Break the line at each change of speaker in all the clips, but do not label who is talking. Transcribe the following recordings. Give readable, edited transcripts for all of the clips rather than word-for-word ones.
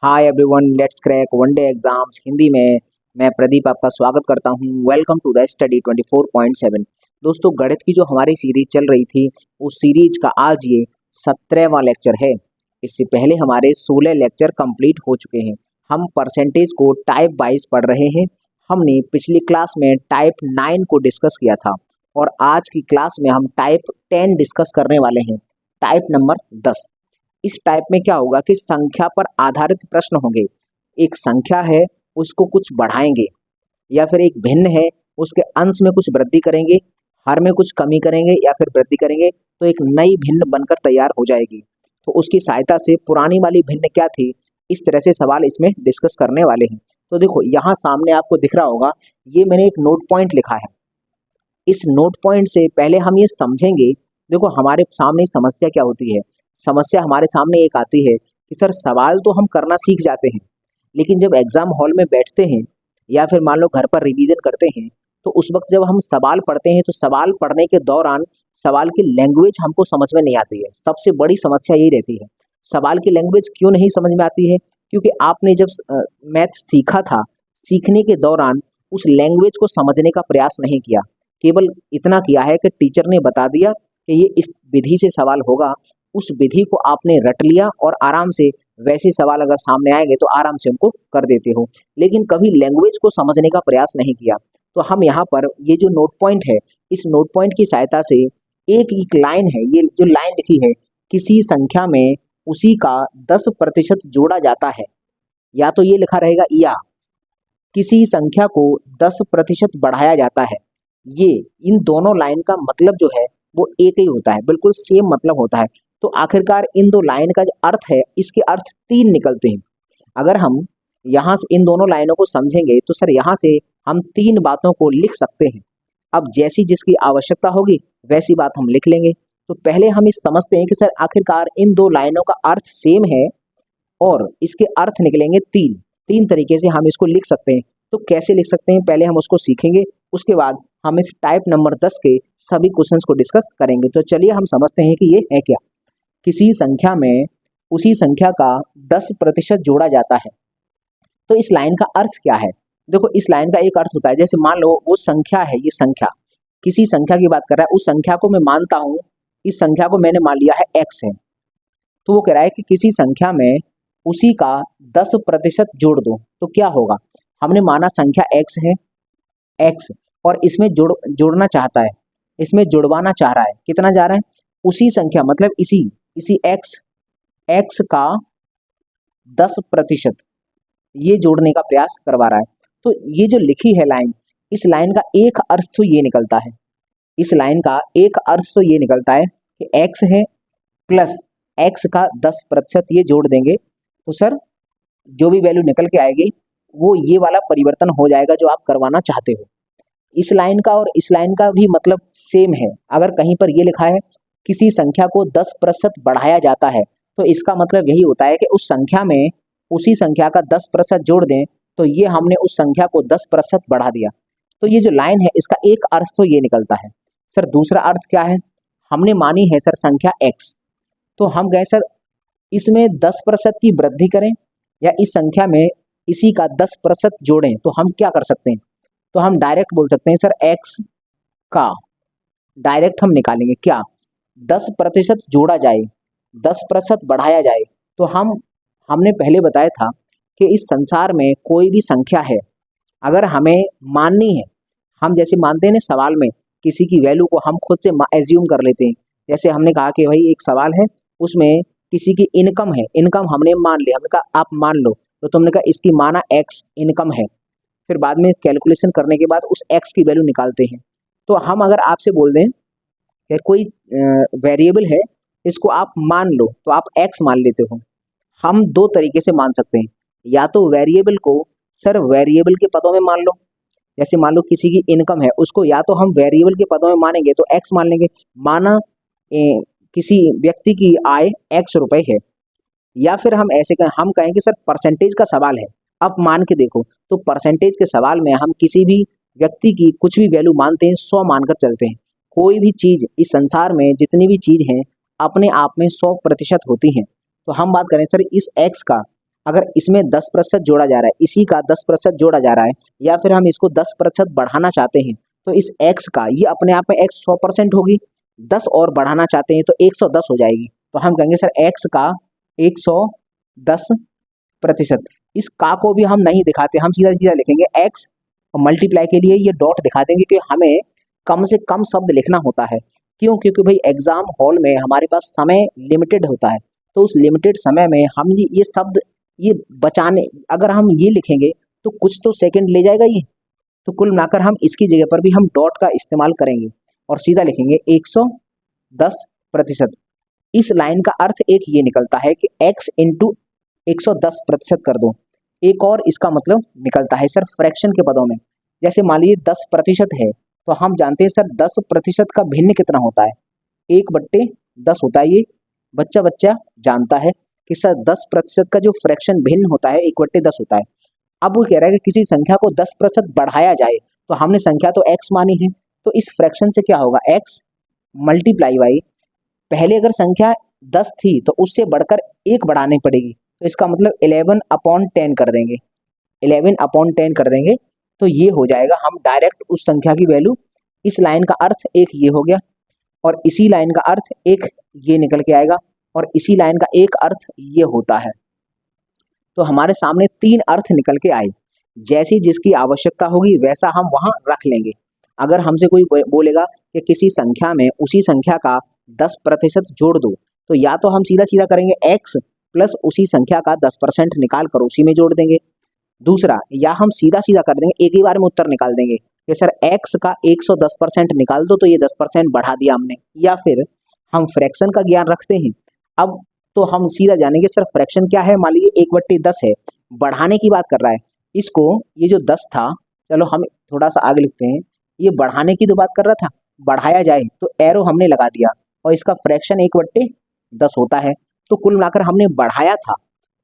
Hi everyone, let's crack one day exams Hindi में। मैं प्रदीप आपका स्वागत करता हूं। Welcome to the study 24.7। दोस्तों, गणित की जो हमारी सीरीज चल रही थी उस सीरीज का आज ये 17वां लेक्चर है। इससे पहले हमारे 16 लेक्चर कंप्लीट हो चुके हैं। हम परसेंटेज को टाइप वाइज पढ़ रहे हैं। हमने पिछली क्लास में टाइप 9 को डिस्कस किया था और आज की क्लास में हम टाइप 10 डिस्कस करने वाले हैं, टाइप नंबर 10। इस टाइप में क्या होगा कि संख्या पर आधारित प्रश्न होंगे। एक संख्या है, उसको कुछ बढ़ाएंगे, या फिर एक भिन्न है, उसके अंश में कुछ वृद्धि करेंगे, हर में कुछ कमी करेंगे या फिर वृद्धि करेंगे, तो एक नई भिन्न बनकर तैयार हो जाएगी। तो उसकी सहायता से पुरानी वाली भिन्न क्या थी, इस तरह से सवाल इसमें डिस्कस करने वाले हैं। तो देखो, यहाँ सामने आपको दिख रहा होगा, ये मैंने एक नोट पॉइंट लिखा है। इस नोट पॉइंट से पहले हम ये समझेंगे। देखो, हमारे सामने समस्या क्या होती है। समस्या हमारे सामने एक आती है कि सर, सवाल तो हम करना सीख जाते हैं, लेकिन जब एग्जाम हॉल में बैठते हैं या फिर मान लो घर पर रिवीजन करते हैं, तो उस वक्त जब हम सवाल पढ़ते हैं तो सवाल पढ़ने के दौरान सवाल की लैंग्वेज हमको समझ में नहीं आती है। सबसे बड़ी समस्या यही रहती है। सवाल की लैंग्वेज क्यों नहीं समझ में आती है? क्योंकि आपने जब मैथ सीखा था, सीखने के दौरान उस लैंग्वेज को समझने का प्रयास नहीं किया। केवल इतना किया है कि टीचर ने बता दिया कि ये इस विधि से सवाल होगा, उस विधि को आपने रट लिया और आराम से वैसे सवाल अगर सामने आएंगे तो आराम से उनको कर देते हो, लेकिन कभी लैंग्वेज को समझने का प्रयास नहीं किया। तो हम यहाँ पर ये जो नोट पॉइंट है, इस नोट पॉइंट की सहायता से एक एक लाइन है, ये जो लाइन लिखी है, किसी संख्या में उसी का 10% जोड़ा जाता है, या तो ये लिखा रहेगा या किसी संख्या को 10% बढ़ाया जाता है। ये इन दोनों लाइन का मतलब जो है वो एक ही होता है, बिल्कुल सेम मतलब होता है। तो आखिरकार इन दो लाइन का जो अर्थ है, इसके अर्थ तीन निकलते हैं। अगर हम यहाँ से इन दोनों लाइनों को समझेंगे तो सर, यहाँ से हम तीन बातों को लिख सकते हैं। अब जैसी जिसकी आवश्यकता होगी वैसी बात हम लिख लेंगे। तो पहले हम इस समझते हैं कि सर, आखिरकार इन दो लाइनों का अर्थ सेम है और इसके अर्थ निकलेंगे तीन। तीन तरीके से हम इसको लिख सकते हैं। तो कैसे लिख सकते हैं, पहले हम उसको सीखेंगे, उसके बाद हम इस टाइप नंबर 10 के सभी क्वेश्चंस को डिस्कस करेंगे। तो चलिए हम समझते हैं कि ये है क्या। किसी संख्या में उसी संख्या का 10% जोड़ा जाता है। तो इस लाइन का अर्थ क्या है? देखो, इस लाइन का एक अर्थ होता है, जैसे मान लो वो संख्या है, ये संख्या किसी संख्या की बात कर रहा है, उस संख्या को मैं मानता हूं, इस संख्या को मैंने मान लिया है x है। तो वो कह रहा है कि किसी संख्या में उसी का 10% जोड़ दो तो क्या होगा। हमने माना संख्या x है, x, और इसमें जोड़ना चाहता है, इसमें जुड़वाना चाह रहा है। कितना जा रहा है? उसी संख्या, मतलब इसी इसी x का 10% ये जोड़ने का प्रयास करवा रहा है। तो ये जो लिखी है लाइन, इस लाइन का एक अर्थ तो ये निकलता है, इस लाइन का एक अर्थ तो ये निकलता है कि x है प्लस x का 10% ये जोड़ देंगे तो सर, जो भी वैल्यू निकल के आएगी वो ये वाला परिवर्तन हो जाएगा जो आप करवाना चाहते हो। इस लाइन का और इस लाइन का भी मतलब सेम है। अगर कहीं पर ये लिखा है किसी संख्या को 10% बढ़ाया जाता है, तो इसका मतलब यही होता है कि उस संख्या में उसी संख्या का 10% जोड़ दें तो ये हमने उस संख्या को 10% बढ़ा दिया। तो ये जो लाइन है, इसका एक अर्थ तो ये निकलता है। सर, दूसरा अर्थ क्या है? हमने मानी है सर संख्या x, तो हम गए सर इसमें 10% की वृद्धि करें या इस संख्या में इसी का 10% जोड़ें, तो हम क्या कर सकते हैं? तो हम डायरेक्ट बोल सकते हैं सर, x का डायरेक्ट हम निकालेंगे क्या, 10% जोड़ा जाए, 10% बढ़ाया जाए। तो हमने पहले बताया था कि इस संसार में कोई भी संख्या है, अगर हमें माननी है, हम जैसे मानते हैं ना सवाल में, किसी की वैल्यू को हम खुद से एज्यूम कर लेते हैं। जैसे हमने कहा कि भाई एक सवाल है, उसमें किसी की इनकम है, इनकम हमने मान लिया, हमने कहा आप मान लो, तो तुमने कहा इसकी माना x इनकम है। फिर बाद में कैलकुलेशन करने के बाद उस x की वैल्यू निकालते हैं। तो हम अगर आपसे बोल दें कि कोई वेरिएबल है, इसको आप मान लो, तो आप x मान लेते हो। हम दो तरीके से मान सकते हैं, या तो वेरिएबल को सर वेरिएबल के पदों में मान लो, जैसे मान लो किसी की इनकम है, उसको या तो हम वेरिएबल के पदों में मानेंगे तो x मान लेंगे, माना किसी व्यक्ति की आय x रुपए है। या फिर हम ऐसे हम कहेंगे सर परसेंटेज का सवाल है, अब मान के देखो, तो परसेंटेज के सवाल में हम किसी भी व्यक्ति की कुछ भी वैल्यू मानते हैं, 100 मानकर चलते हैं। कोई भी चीज इस संसार में, जितनी भी चीज हैं, अपने आप में 100% होती हैं। तो हम बात करें सर इस x का, अगर इसमें 10% जोड़ा जा रहा है, इसी का 10% जोड़ा जा रहा है, या फिर हम इसको 10% बढ़ाना चाहते हैं, तो इस x का, ये अपने आप में x 100% होगी, 10 और बढ़ाना चाहते हैं तो 110 हो जाएगी। तो हम कहेंगे सर x का 110%। इस का को भी हम नहीं दिखाते, हम सीधा सीधा लिखेंगे x, और मल्टीप्लाई के लिए ये डॉट दिखा देंगे कि हमें कम से कम शब्द लिखना होता है। क्यों? क्योंकि भाई एग्जाम हॉल में हमारे पास समय लिमिटेड होता है, तो उस लिमिटेड समय में हम ये शब्द ये बचाने, अगर हम ये लिखेंगे तो कुछ तो सेकंड ले जाएगा ये। तो कुल मिलाकर हम इसकी जगह पर भी हम डॉट का इस्तेमाल करेंगे और सीधा लिखेंगे 110%। इस लाइन का अर्थ एक ये निकलता है कि x इंटू 110% कर दो। एक और इसका मतलब निकलता है सर फ्रैक्शन के पदों में। जैसे मान लीजिए 10% है, तो हम जानते हैं सर 10% का भिन्न कितना होता है, 1/10 होता है। ये बच्चा बच्चा जानता है कि सर 10% का जो फ्रैक्शन भिन्न होता है 1/10 होता है। अब वो कह रहा है कि किसी संख्या को 10% बढ़ाया जाए, तो हमने संख्या तो x मानी है, तो इस फ्रैक्शन से क्या होगा, x मल्टीप्लाई बाई, पहले अगर संख्या 10 थी तो उससे बढ़कर 1 बढ़ानी पड़ेगी, तो इसका मतलब 11/10 कर देंगे, 11/10 कर देंगे। तो ये हो जाएगा, हम डायरेक्ट उस संख्या की वैल्यू, इस लाइन का अर्थ एक ये हो गया, और इसी लाइन का अर्थ एक ये निकल के आएगा, और इसी लाइन का एक अर्थ ये होता है। तो हमारे सामने 3 अर्थ निकल के आए। जैसी जिसकी आवश्यकता होगी वैसा हम वहां रख लेंगे। अगर हमसे कोई बोलेगा कि किसी संख्या में उसी संख्या का 10% जोड़ दो, तो या तो हम सीधा सीधा करेंगे x प्लस उसी संख्या का 10% निकाल कर उसी में जोड़ देंगे। दूसरा, या हम सीधा सीधा कर देंगे, एक ही बार में उत्तर निकाल देंगे कि सर x का 110% निकाल दो, तो ये 10% बढ़ा दिया हमने। या फिर हम फ्रैक्शन का ज्ञान रखते हैं, अब तो हम सीधा जानेंगे सर फ्रैक्शन क्या है। मान लीजिए 1/10 है, बढ़ाने की बात कर रहा है, इसको ये जो 10 था, चलो हम थोड़ा सा आगे लिखते हैं, ये बढ़ाने की तो बात कर रहा था, बढ़ाया जाए तो एरो हमने लगा दिया, और इसका फ्रैक्शन 1/10 होता है, तो कुल मिलाकर हमने बढ़ाया था,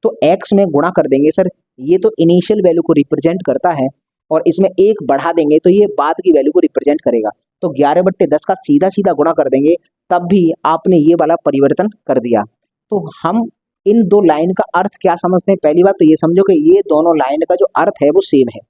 तो x में गुणा कर देंगे सर। ये तो इनिशियल वैल्यू को रिप्रेजेंट करता है, और इसमें 1 बढ़ा देंगे तो ये बाद की वैल्यू को रिप्रेजेंट करेगा, तो 11/10 का सीधा सीधा गुणा कर देंगे, तब भी आपने ये वाला परिवर्तन कर दिया। तो हम इन दो लाइन का अर्थ क्या समझते हैं, पहली बात तो ये समझो कि ये दोनों लाइन का जो अर्थ है वो सेम है,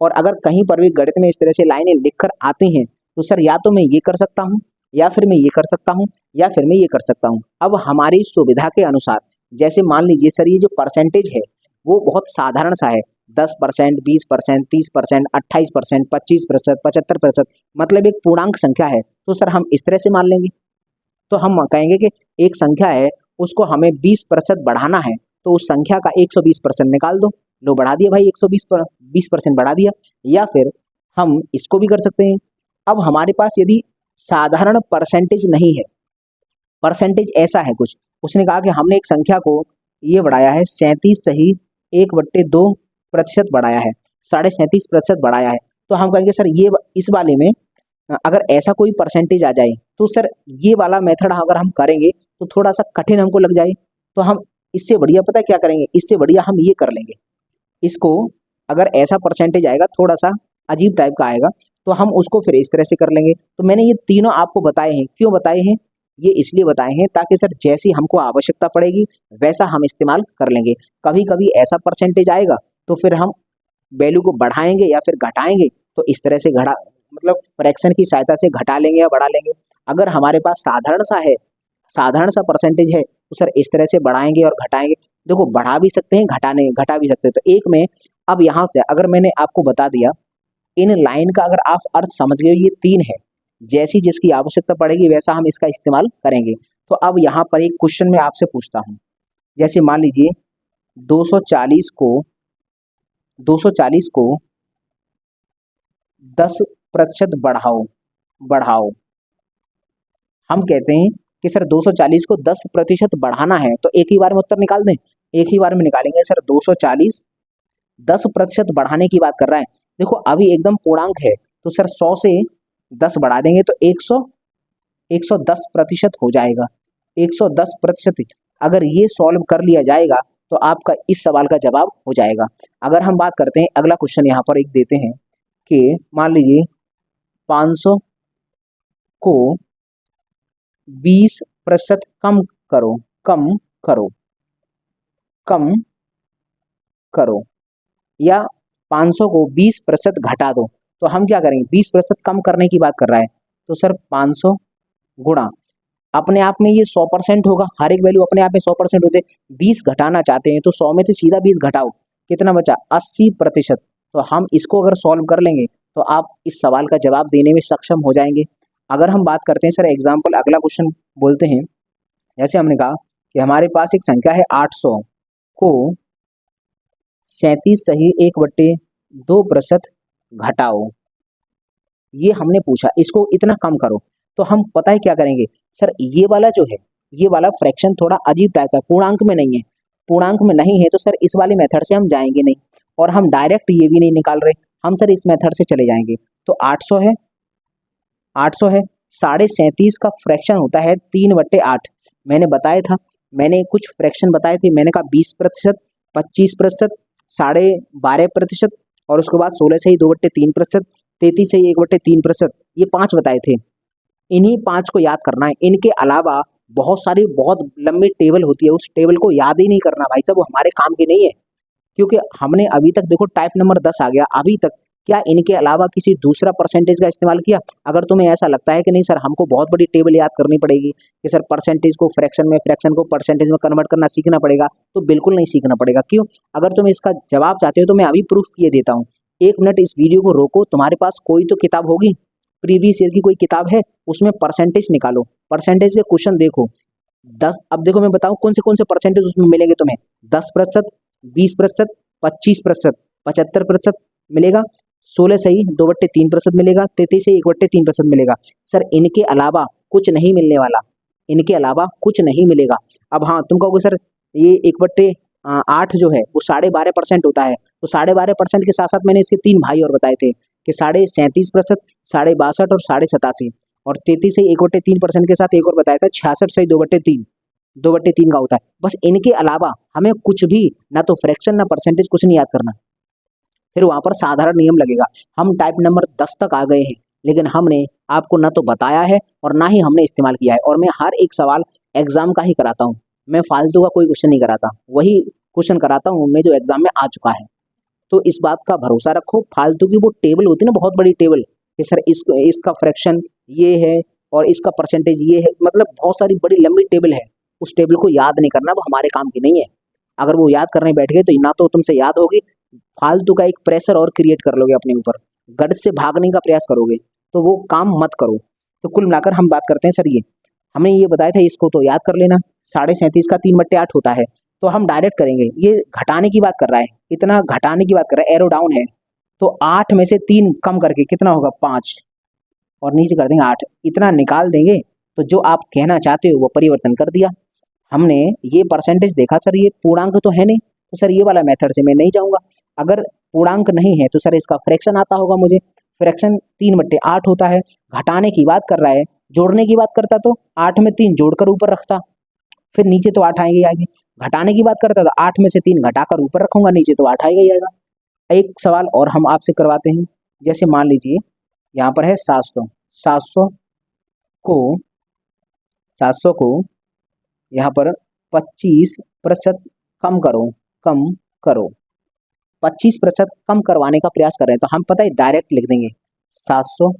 और अगर कहीं पर भी गणित में इस तरह से लाइनें लिखकर आती हैं, तो सर या तो मैं ये कर सकता हूँ, या फिर मैं ये कर सकता हूँ, या फिर मैं ये कर सकता हूँ। अब हमारी सुविधा के अनुसार, जैसे मान लीजिए सर ये जो परसेंटेज है वो बहुत साधारण सा है, 10%, 20%, 30%, 28%, 25%, 75%, मतलब एक पूर्णांक संख्या है, तो सर हम इस तरह से मान लेंगे। तो हम कहेंगे कि एक संख्या है, उसको हमें 20% बढ़ाना है, तो उस संख्या का 120% निकाल दो। लो बढ़ा दिया भाई, 120% बढ़ा दिया। या फिर हम इसको भी कर सकते हैं। अब हमारे पास यदि साधारण परसेंटेज नहीं है, परसेंटेज ऐसा है कुछ, उसने कहा कि हमने एक संख्या को ये बढ़ाया है 37.1/2% बढ़ाया है, 37.5% बढ़ाया है, तो हम कहेंगे सर ये इस वाले में अगर ऐसा कोई परसेंटेज आ जाए, तो सर ये वाला मेथड अगर हम करेंगे तो थोड़ा सा कठिन हमको लग जाए, तो हम इससे बढ़िया पता है क्या करेंगे, इससे बढ़िया हम ये कर लेंगे, इसको अगर ऐसा परसेंटेज आएगा थोड़ा सा अजीब टाइप का आएगा, तो हम उसको फिर इस तरह से कर लेंगे। तो मैंने ये तीनों आपको बताए हैं, क्यों बताए हैं, ये इसलिए बताए हैं ताकि सर जैसी हमको आवश्यकता पड़ेगी वैसा हम इस्तेमाल कर लेंगे। कभी कभी ऐसा परसेंटेज आएगा तो फिर हम वैल्यू को बढ़ाएंगे या फिर घटाएंगे, तो इस तरह से घटा, मतलब फ्रैक्शन की सहायता से घटा लेंगे या बढ़ा लेंगे। अगर हमारे पास साधारण सा है, साधारण सा परसेंटेज है, तो सर इस तरह से बढ़ाएंगे और घटाएंगे। देखो बढ़ा भी सकते हैं, घटा भी सकते हैं। तो एक में, अब यहाँ से अगर मैंने आपको बता दिया, इन लाइन का अगर आप अर्थ समझ गए, ये 3 है, जैसी जिसकी आवश्यकता पड़ेगी वैसा हम इसका इस्तेमाल करेंगे। तो अब यहाँ पर एक क्वेश्चन मैं आपसे पूछता हूँ, जैसे मान लीजिए 240 को 10% बढ़ाओ बढ़ाओ। हम कहते हैं कि सर 240 को 10% बढ़ाना है, तो एक ही बार में उत्तर निकाल दें, एक ही बार में निकालेंगे। सर 240 10% बढ़ाने की बात कर रहा है, देखो अभी एकदम पूर्णांक है, तो सर 100 से 10 बढ़ा देंगे तो 110% हो जाएगा, 110%। अगर ये सॉल्व कर लिया जाएगा तो आपका इस सवाल का जवाब हो जाएगा। अगर हम बात करते हैं, अगला क्वेश्चन यहाँ पर एक देते हैं कि मान लीजिए 500 को 20% कम करो कम करो कम करो, या 500 को 20% घटा दो। तो हम क्या करेंगे, 20% कम करने की बात कर रहा है, तो सर 500 गुणा, अपने आप में ये 100% होगा, हर एक वैल्यू अपने आप में 100% होते, 20 घटाना चाहते हैं तो 100 में से सीधा 20 घटाओ, कितना बचा 80%। तो हम इसको अगर सॉल्व कर लेंगे तो आप इस सवाल का जवाब देने में सक्षम हो जाएंगे। अगर हम बात करते हैं सर एग्जाम्पल, अगला क्वेश्चन बोलते हैं, जैसे हमने कहा कि हमारे पास एक संख्या है 800 को 37 सही 1/2% घटाओ, ये हमने पूछा, इसको इतना कम करो। तो हम पता है क्या करेंगे सर, ये वाला जो है, ये वाला फ्रैक्शन थोड़ा अजीब टाइप का, पूर्णांक में नहीं है, पूर्णांक में नहीं है तो सर इस वाले मेथड से हम जाएंगे नहीं, और हम डायरेक्ट ये भी नहीं निकाल रहे, हम सर इस मेथड से चले जाएंगे। तो 800 है, 800 है, 37.5 का फ्रैक्शन होता है 3/8। मैंने बताया था, मैंने कुछ फ्रैक्शन बताए थे, मैंने कहा 20%, 25%, 12.5%, और उसके बाद 16 से ही 2/3%, 33 से ही 1/3%, ये 5 बताए थे। इन्हीं 5 को याद करना है, इनके अलावा बहुत सारी बहुत लंबी टेबल होती है, उस टेबल को याद ही नहीं करना भाई साहब, वो हमारे काम की नहीं है। क्योंकि हमने अभी तक देखो टाइप नंबर 10 आ गया, अभी तक क्या इनके अलावा किसी दूसरा परसेंटेज का इस्तेमाल किया? अगर तुम्हें ऐसा लगता है कि नहीं सर हमको बहुत बड़ी टेबल याद करनी पड़ेगी, कि सर परसेंटेज को फ्रैक्शन में, फ्रैक्शन को परसेंटेज में कन्वर्ट करना सीखना पड़ेगा, तो बिल्कुल नहीं सीखना पड़ेगा। क्यों? अगर तुम इसका जवाब चाहते हो तो मैं अभी प्रूफ किए देता हूँ। 1 मिनट इस वीडियो को रोको, तुम्हारे पास कोई तो किताब होगी, प्रीवियस ईयर की कोई किताब है, उसमें परसेंटेज निकालो, परसेंटेज के क्वेश्चन देखो। 10, अब देखो मैं बताऊं कौन से परसेंटेज उसमें मिलेंगे तुम्हें, 10%, 20%, 25%, 75% मिलेगा, 16 सही 2/3% मिलेगा, 33 से 1/3% मिलेगा। सर इनके अलावा कुछ नहीं मिलने वाला, इनके अलावा कुछ नहीं मिलेगा। अब हाँ तुम कहोगे सर ये 1/8 जो है वो 12.5% होता है, तो 12.5% के साथ साथ मैंने इसके 3 भाई और बताए थे कि 37.5%, 62.5 और 87, और 33 से 1/3% के साथ एक और बताया था 66 से 2/3, 2/3 का होता है। बस इनके अलावा हमें कुछ भी, ना तो फ्रैक्शन ना परसेंटेज, कुछ नहीं याद करना। फिर वहां पर साधारण नियम लगेगा। हम टाइप नंबर 10 तक आ गए हैं, लेकिन हमने आपको ना तो बताया है और ना ही हमने इस्तेमाल किया है, और मैं हर एक सवाल एग्जाम का ही कराता हूँ, मैं फालतू का कोई क्वेश्चन नहीं कराता, वही क्वेश्चन कराता हूँ मैं जो एग्जाम में आ चुका है। तो इस बात का भरोसा रखो, फालतू की वो टेबल होती है ना, बहुत बड़ी टेबल, कि सर इसका फ्रैक्शन ये है और इसका परसेंटेज ये है, मतलब बहुत सारी बड़ी लंबी टेबल है, उस टेबल को याद नहीं करना, वो हमारे काम की नहीं है। अगर वो याद करने बैठ गए तो ना तो तुमसे याद होगी, फालतू का एक प्रेशर और क्रिएट कर लोगे अपने ऊपर, गढ़ से भागने का प्रयास करोगे, तो वो काम मत करो। तो कुल मिलाकर हम बात करते हैं सर, ये हमने ये बताया था, इसको तो याद कर लेना, 37.5 का 3/8 होता है। तो हम डायरेक्ट करेंगे, ये घटाने की बात कर रहा है, इतना घटाने की बात कर रहा है, एरो डाउन है, तो 8 में से 3 कम करके कितना होगा 5, और नीचे कर देंगे 8, इतना निकाल देंगे, तो जो आप कहना चाहते हो वो परिवर्तन कर दिया हमने। ये परसेंटेज देखा सर, ये पूर्णांक तो है नहीं, तो सर ये वाला मेथड से मैं नहीं जाऊंगा। अगर पूर्णांक नहीं है तो सर इसका फ्रैक्शन आता होगा मुझे, फ्रैक्शन 3/8 होता है। घटाने की बात कर रहा है, जोड़ने की बात करता तो 8 में 3 जोड़कर ऊपर रखता, फिर नीचे तो 8 आएंगे आएंगे। घटाने की बात करता तो 8 में से 3 घटाकर ऊपर रखूंगा, नीचे तो 8 आएगा ही आएगा। एक सवाल और हम आपसे करवाते हैं, जैसे मान लीजिए यहाँ पर है 700, 700 को 700 को यहाँ पर 25% कम करो, कम करो, 25% कम करवाने का प्रयास कर रहे हैं, तो हम पता है डायरेक्ट लिख देंगे 700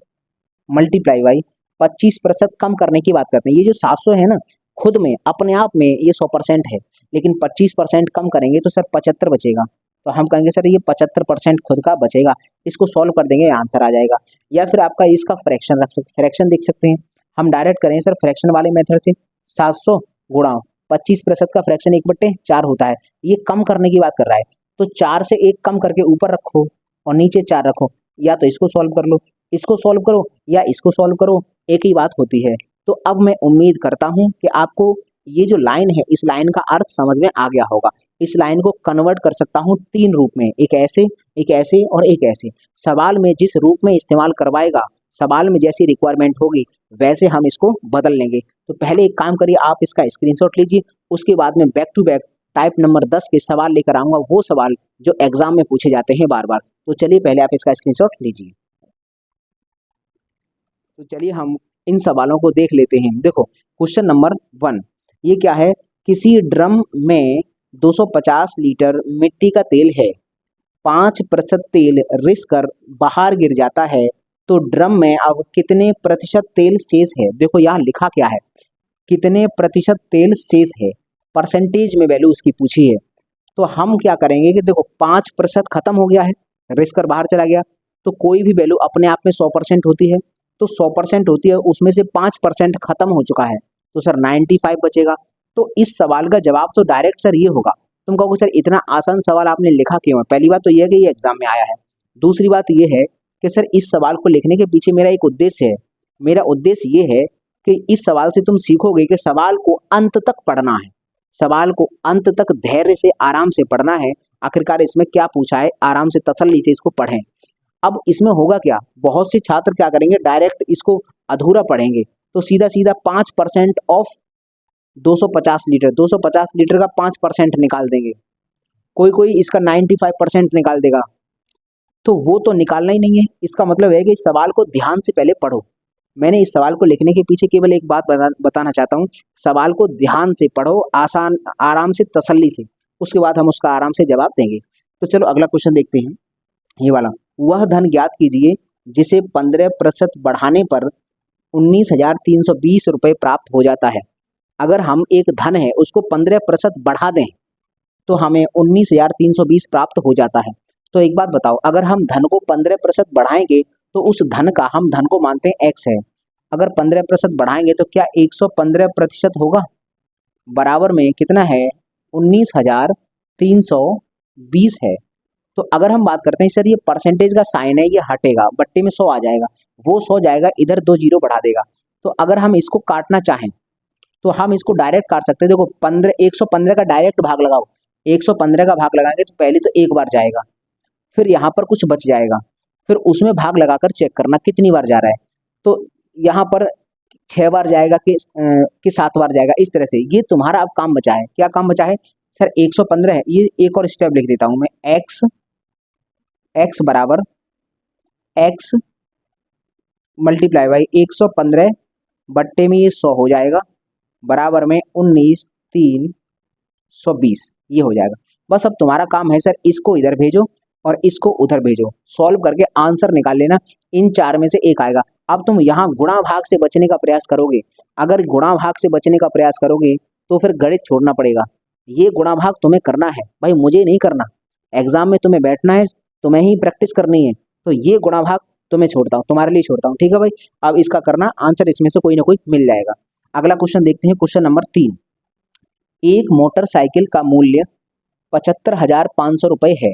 मल्टीप्लाई बाई 25% कम करने की बात करते हैं। ये जो 700 है ना, खुद में अपने आप में ये 100% है, लेकिन 25% कम करेंगे तो सर 75 बचेगा, तो हम कहेंगे सर ये 75% खुद का बचेगा, इसको सॉल्व कर देंगे आंसर आ जाएगा। या फिर आपका इसका फ्रैक्शन रख सकते, फ्रैक्शन देख सकते हैं, हम डायरेक्ट करें सर फ्रैक्शन वाले मेथड से, 700 गुणा 25% का फ्रैक्शन 1/4 होता है, ये कम करने की बात कर रहा है, तो 4 से 1 कम करके ऊपर रखो और नीचे 4 रखो, या तो इसको सॉल्व कर लो, इसको सॉल्व करो या इसको सॉल्व करो, एक ही बात होती है। तो अब मैं उम्मीद करता हूं कि आपको ये जो लाइन है, इस लाइन का अर्थ समझ में आ गया होगा। इस लाइन को कन्वर्ट कर सकता हूं 3 रूप में, एक ऐसे, एक ऐसे और एक ऐसे। सवाल में जिस रूप में इस्तेमाल करवाएगा, सवाल में जैसी रिक्वायरमेंट होगी वैसे हम इसको बदल लेंगे। तो पहले एक काम करिए, आप इसका स्क्रीनशॉट लीजिए, उसके बाद में back to back type number 10 के सवाल लेकर आऊंगा, वो सवाल जो एग्जाम में पूछे जाते हैं बार बार। तो चलिए पहले आप इसका स्क्रीनशॉट लीजिए। तो चलिए हम इन सवालों को देख लेते हैं। देखो क्वेश्चन नंबर 1, ये क्या है, किसी ड्रम में 250 लीटर मिट्टी का तेल है, 5% तेल रिस कर बाहर गिर जाता है, तो ड्रम में अब कितने प्रतिशत तेल शेष है? देखो यहाँ लिखा क्या है, कितने प्रतिशत तेल शेष है, परसेंटेज में वैल्यू उसकी पूछी है। तो हम क्या करेंगे कि देखो 5% खत्म हो गया है, रिस कर बाहर चला गया, तो कोई भी वैल्यू अपने आप में 100% होती है, तो 100% होती है, उसमें से 5% खत्म हो चुका है, तो सर 95 बचेगा। तो इस सवाल का जवाब तो डायरेक्ट सर ये होगा। तुम कहोगे सर इतना आसान सवाल आपने लिखा क्यों है? पहली बात तो ये है कि ये एग्जाम में आया है, दूसरी बात ये है कि सर इस सवाल को लिखने के पीछे मेरा एक उद्देश्य है। मेरा उद्देश्य ये है कि इस सवाल से तुम सीखोगे कि सवाल को अंत तक पढ़ना है, सवाल को अंत तक धैर्य से आराम से पढ़ना है, आखिरकार इसमें क्या पूछा है, आराम से तसल्ली से इसको पढ़ें। अब इसमें होगा क्या, बहुत से छात्र क्या करेंगे, डायरेक्ट इसको अधूरा पढ़ेंगे, तो सीधा सीधा 5% ऑफ 250 लीटर, 250 लीटर का 5% निकाल देंगे, कोई कोई इसका 95% निकाल देगा, तो वो तो निकालना ही नहीं है। इसका मतलब है कि इस सवाल को ध्यान से पहले पढ़ो। मैंने इस सवाल को लिखने के पीछे केवल एक बात बताना चाहता हूँ, सवाल को ध्यान से पढ़ो, आसान आराम से तसल्ली से, उसके बाद हम उसका आराम से जवाब देंगे। तो चलो अगला क्वेश्चन देखते हैं, ये वाला। वह धन ज्ञात कीजिए जिसे 15% बढ़ाने पर 19,320 रुपये प्राप्त हो जाता है। अगर हम एक धन है उसको 15% बढ़ा दें तो हमें 19,320 प्राप्त हो जाता है। तो एक बात बताओ, अगर हम धन को 15% बढ़ाएंगे तो उस धन का, हम धन को मानते हैं x है, अगर 15% बढ़ाएंगे तो क्या 115% होगा? बराबर में कितना है, 19,320 है। तो अगर हम बात करते हैं सर ये परसेंटेज का साइन है, ये हटेगा, बट्टे में 100 आ जाएगा, वो 100 जाएगा, इधर 2 जीरो बढ़ा देगा। तो अगर हम इसको काटना चाहें तो हम इसको डायरेक्ट काट सकते हैं। देखो 115 का डायरेक्ट भाग लगाओ, 115 का भाग लगाएंगे तो पहले तो एक बार जाएगा, फिर यहाँ पर कुछ बच जाएगा, फिर उसमें भाग लगाकर चेक करना कितनी बार जा रहा है, तो यहाँ पर 6 बार जाएगा कि 7 बार जाएगा, इस तरह से। ये तुम्हारा अब काम बचा है, क्या काम बचा है सर, 115 है, ये एक और स्टेप लिख देता हूँ मैं, x बराबर x मल्टीप्लाई बाई 115 बट्टे में ये 100 हो जाएगा, बराबर में 19,320 ये हो जाएगा। बस अब तुम्हारा काम है सर इसको इधर भेजो और इसको उधर भेजो, सॉल्व करके आंसर निकाल लेना, इन चार में से एक आएगा। अब तुम यहाँ गुणा भाग से बचने का प्रयास करोगे, अगर गुणा भाग से बचने का प्रयास करोगे तो फिर गणित छोड़ना पड़ेगा। ये गुणा भाग तुम्हें करना है भाई, मुझे नहीं करना, एग्जाम में तुम्हें बैठना है, तुम्हें ही प्रैक्टिस करनी है, तो ये गुणा भाग तुम्हें छोड़ता हूँ, तुम्हारे लिए छोड़ता हूँ, ठीक है भाई। अब इसका करना, आंसर इसमें से कोई ना कोई मिल जाएगा। अगला क्वेश्चन देखते हैं, क्वेश्चन नंबर 3। एक मोटरसाइकिल का मूल्य 75,500 रुपये है,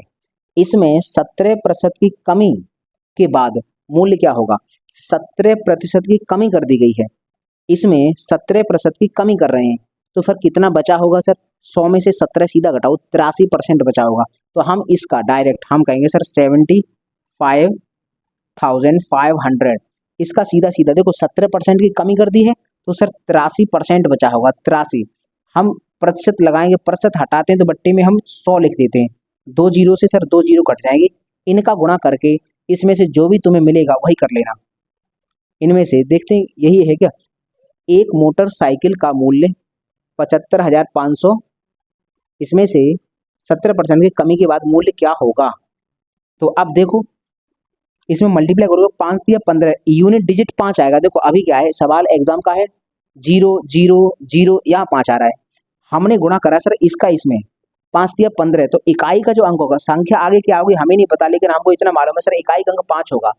इसमें 17% की कमी के बाद मूल्य क्या होगा? 17% की कमी कर दी गई है, इसमें 17% की कमी कर रहे हैं, तो फिर कितना बचा होगा सर? 100 में से 17 सीधा घटाओ, 83% बचा होगा। तो हम इसका डायरेक्ट हम कहेंगे सर 75,500, इसका सीधा सीधा देखो 17% की कमी कर दी है, तो सर 83% बचा होगा, 83। हम प्रतिशत लगाएंगे, प्रतिशत हटाते हैं तो बट्टे में हम 100 लिख देते हैं, 2 जीरो से सर 2 जीरो कट जाएंगे, इनका गुणा करके इसमें से जो भी तुम्हें मिलेगा वही कर लेना। इनमें से देखते हैं यही है क्या, एक मोटरसाइकिल का मूल्य 75,500, इसमें से 17% की कमी के बाद मूल्य क्या होगा? तो अब देखो इसमें मल्टीप्लाई करोगे, 5 दिया 15, यूनिट डिजिट 5 आएगा। देखो अभी क्या है, सवाल एग्जाम का है, 0 0 0, यहाँ 5 आ रहा है, हमने गुणा करा सर इसका इसमें, 5 दिया 15, तो इकाई का जो अंक होगा, संख्या आगे क्या होगी हमें नहीं पता, लेकिन हमको इतना मालूम है सर इकाई का अंक 5 होगा।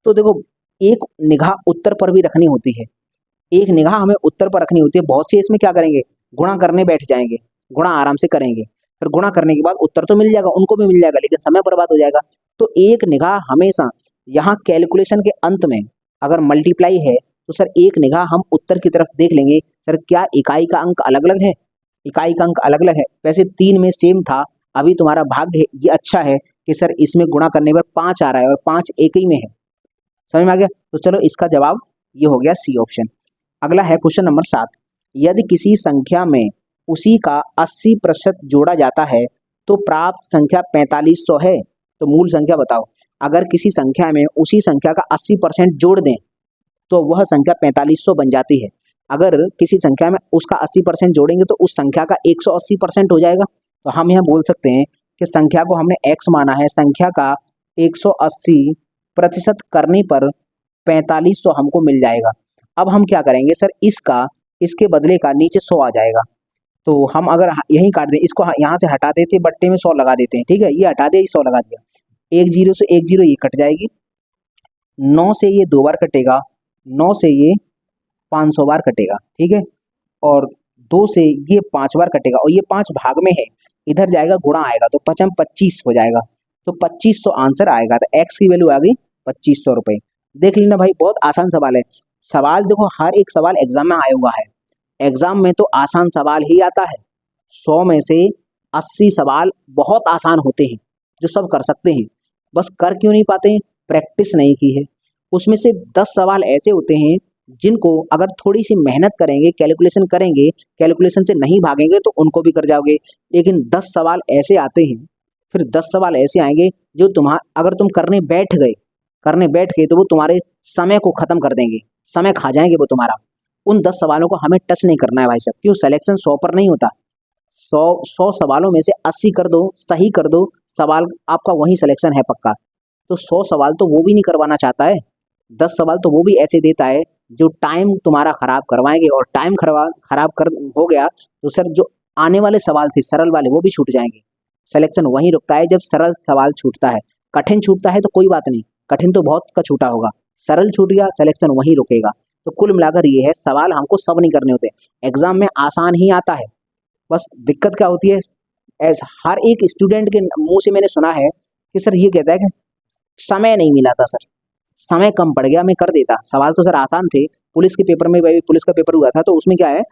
तो देखो एक निगाह उत्तर पर भी रखनी होती है, एक निगाह हमें उत्तर पर रखनी होती है। बहुत से इसमें क्या करेंगे, गुणा करने बैठ जाएंगे, गुणा आराम से करेंगे, फिर गुणा करने के बाद उत्तर तो मिल जाएगा, उनको भी मिल जाएगा, लेकिन समय बर्बाद हो जाएगा। तो एक निगाह हमेशा यहाँ कैलकुलेशन के अंत में अगर मल्टीप्लाई है तो सर एक निगाह हम उत्तर की तरफ देख लेंगे, सर क्या इकाई का अंक अलग अलग है, इकाई का अंक अलग अलग है। वैसे 3 में सेम था, अभी तुम्हारा भाग्य ये अच्छा है कि सर इसमें गुणा करने पर 5 आ रहा है और 5 एक ही में है, समझ में आ गया। तो चलो इसका जवाब ये हो गया सी ऑप्शन। अगला है क्वेश्चन नंबर 7। यदि किसी संख्या में उसी का 80% जोड़ा जाता है तो प्राप्त संख्या 4500 है, तो मूल संख्या बताओ। अगर किसी संख्या में उसी संख्या का 80% जोड़ दें तो वह संख्या 4500 बन जाती है। अगर किसी संख्या में उसका 80% जोड़ेंगे तो उस संख्या का 180% हो जाएगा। तो हम यहाँ बोल सकते हैं कि संख्या को हमने x माना है, संख्या का 180% करने पर 4500 हमको मिल जाएगा। अब हम क्या करेंगे सर, इसके बदले का नीचे 100 आ जाएगा, तो हम अगर यही काट दें, इसको यहाँ से हटा देते, बट्टे में 100 लगा देते हैं, ठीक है, ये हटा दिया, 100 लगा दिया, एक जीरो से एक जीरो ये कट जाएगी, 9 से ये 2 बार कटेगा, 9 से ये 500 बार कटेगा, ठीक है, और 2 से ये 5 बार कटेगा, और ये 5 भाग में है, इधर जाएगा गुणा आएगा, तो 5 25 हो जाएगा, तो 2500 आंसर आएगा। तो एक्स की वैल्यू आ गई 2500 रुपये। देख लेना भाई, बहुत आसान सवाल है। सवाल देखो, हर एक सवाल एग्जाम में आया हुआ है, एग्जाम में तो आसान सवाल ही आता है, 100 में से 80 सवाल बहुत आसान होते हैं जो सब कर सकते हैं, बस कर क्यों नहीं पाते हैं, प्रैक्टिस नहीं की है। उसमें से 10 सवाल ऐसे होते हैं जिनको अगर थोड़ी सी मेहनत करेंगे, कैलकुलेशन करेंगे, कैलकुलेशन से नहीं भागेंगे तो उनको भी कर जाओगे, लेकिन 10 सवाल ऐसे आते हैं, फिर 10 सवाल ऐसे आएंगे जो अगर तुम करने बैठ गए तो वो तुम्हारे समय को खत्म कर देंगे, समय खा जाएंगे वो तुम्हारा। उन 10 सवालों को हमें टच नहीं करना है भाई साहब, क्यों, सिलेक्शन 100 पर नहीं होता, 100 सवालों में से 80 कर दो, सही कर दो, सवाल आपका वही सिलेक्शन है पक्का। तो 100 सवाल तो वो भी नहीं करवाना चाहता है, 10 सवाल तो वो भी ऐसे देता है जो टाइम तुम्हारा खराब करवाएंगे, और टाइम खराब कर हो गया तो सर जो आने वाले सवाल थे सरल वाले वो भी छूट जाएंगे। सिलेक्शन वहीं रुकता है जब सरल सवाल छूटता है, कठिन छूटता है तो कोई बात नहीं, कठिन तो बहुत का छूटा होगा, सरल छूट गया सिलेक्शन वहीं रुकेगा। तो कुल मिलाकर ये है, सवाल हमको सब नहीं करने होते, एग्जाम में आसान ही आता है, बस दिक्कत क्या होती है, हर एक स्टूडेंट के मुंह से मैंने सुना है कि सर ये कहता है कि समय नहीं मिला था सर, समय कम पड़ गया, मैं कर देता, सवाल तो सर आसान थे। पुलिस के पेपर में, पुलिस का पेपर हुआ था तो उसमें क्या है